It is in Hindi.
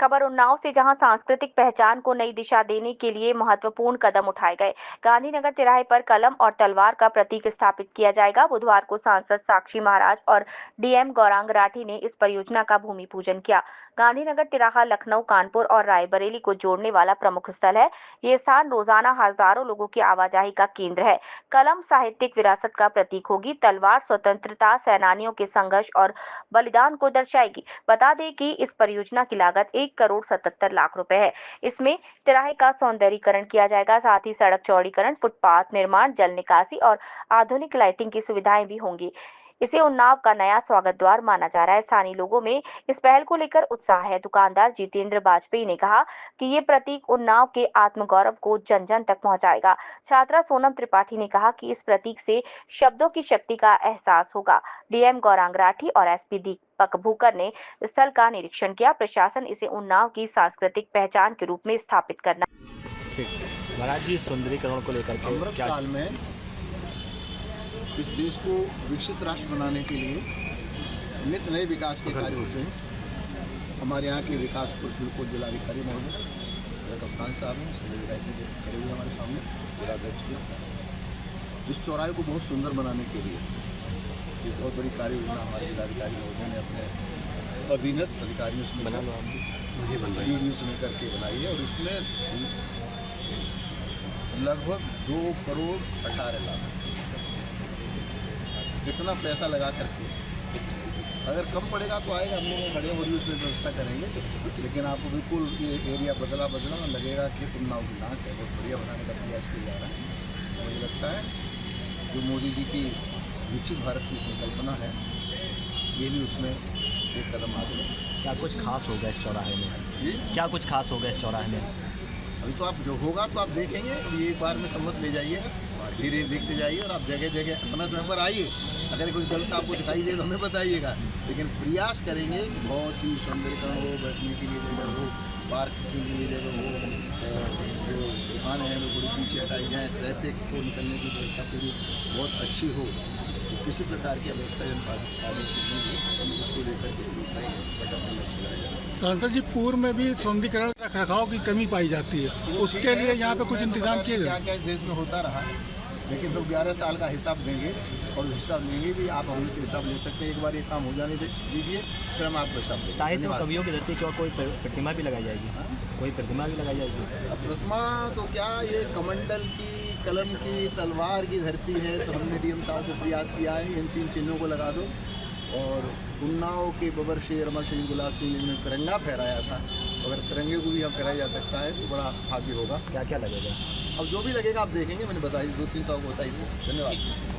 खबर उन्नाव से, जहां सांस्कृतिक पहचान को नई दिशा देने के लिए महत्वपूर्ण कदम उठाए गए। गांधीनगर तिराहे पर कलम और तलवार का प्रतीक स्थापित किया जाएगा। बुधवार को सांसद साक्षी महाराज और डीएम गौरांग राठी ने इस परियोजना का भूमि पूजन किया। गांधीनगर तिराहा लखनऊ, कानपुर और रायबरेली को जोड़ने वाला प्रमुख स्थल है। ये स्थान रोजाना हजारों लोगों की आवाजाही का केंद्र है। कलम साहित्यिक विरासत का प्रतीक होगी। तलवार स्वतंत्रता सेनानियों के संघर्ष और बलिदान को दर्शाएगी। बता दें कि इस परियोजना की लागत 1,77,00,000 रुपए है। इसमें तिराहे का सौंदर्यीकरण किया जाएगा, साथ ही सड़क चौड़ीकरण, फुटपाथ निर्माण, जल निकासी और आधुनिक लाइटिंग की सुविधाएं भी होंगी। इसे उन्नाव का नया स्वागत द्वार माना जा रहा है। स्थानीय लोगों में इस पहल को लेकर उत्साह है। दुकानदार जितेंद्र वाजपेयी ने कहा कि ये प्रतीक उन्नाव के आत्मगौरव को जन जन तक पहुंचाएगा। छात्रा सोनम त्रिपाठी ने कहा कि इस प्रतीक से शब्दों की शक्ति का एहसास होगा। डीएम गौरांग राठी और एसपी दीपक भूकर ने स्थल का निरीक्षण किया। प्रशासन इसे उन्नाव की सांस्कृतिक पहचान के रूप में स्थापित करना। महाराज जी, सुंदरीकरण को लेकर के अमृत काल में इस देश को विकसित राष्ट्र बनाने के लिए नित नए विकास के कार्य होते हैं। हमारे यहाँ के विकास पुरुष बिल्कुल जिलाधिकारी महोदय कप्तान साहब हैं, खड़े हुए हमारे सामने जिलाध्यक्ष जी। इस चौराहे को बहुत सुंदर बनाने के लिए एक बहुत बड़ी कार्य योजना हमारे जिलाधिकारी महोदय ने अपने अधीनस्थ अधिकारियों से वीडियो से मिल करके बनाई है और इसमें लगभग 2,18,00,000 इतना पैसा लगा करके, अगर कम पड़ेगा तो आएगा, हम लोग खड़े हो रही उसमें व्यवस्था करेंगे। लेकिन आपको बिल्कुल ये एरिया बदला लगेगा कि उन्नाव की नाक है, बहुत बढ़िया बनाने का प्रयास किया जा रहा है। मुझे लगता है जो मोदी जी की विकसित भारत की संकल्पना है, ये भी उसमें एक कदम आगे है। क्या कुछ खास होगा इस चौराहे में? जी, क्या कुछ खास होगा इस चौराहे में? अभी तो आप जो होगा तो आप देखेंगे। ये एक बार में सम्मत ले जाइए, धीरे देखते जाइए और आप जगह जगह समय समय पर आइए। अगर कोई गलत आपको दिखाई दे तो हमें बताइएगा, लेकिन प्रयास करेंगे कि बहुत ही सुंदरीकरण हो, बैठने के लिए जगह हो, पार्क के लिए जगह हो, जो दुकानें हैं वो थोड़ी पीछे हटाई जाएँ, ट्रैफिक को निकलने की व्यवस्था पूरी बहुत अच्छी हो। तो किसी प्रकार की व्यवस्था उसको लेकर के सांसद जी, पूर्व में भी सौंदर्यीकरण रख रखाव की कमी पाई जाती है, उसके लिए यहाँ पे कुछ इंतजाम किए क्या क्या इस देश में होता रहा, लेकिन तो 11 साल का हिसाब देंगे और हिसाब लेंगे भी। आप हमसे से हिसाब ले सकते हैं। एक बार ये काम हो जाने दीजिए, फिर हम आपको हिसाब देंगे। साहित्य और कवियों की धरती क्यों कोई प्रतिमा भी लगाई जाएगी? कोई प्रतिमा भी लगाई जाएगी? प्रतिमा तो क्या, ये कमंडल की, कलम की, तलवार की धरती है, तो हमने डीएम साहब से प्रयास किया है इन 3 चिन्हों को लगा दो। और उन्नाव के बबर शेर अमर शहीद गुलाब सिंह ने तिरंगा फहराया था, अगर तिरंगे को भी हम फहराया जा सकता है तो बड़ा भाग्य होगा। क्या क्या लगेगा? अब जो भी लगेगा आप देखेंगे, मैंने बताई 2-3 तो आपको बताई। धन्यवाद।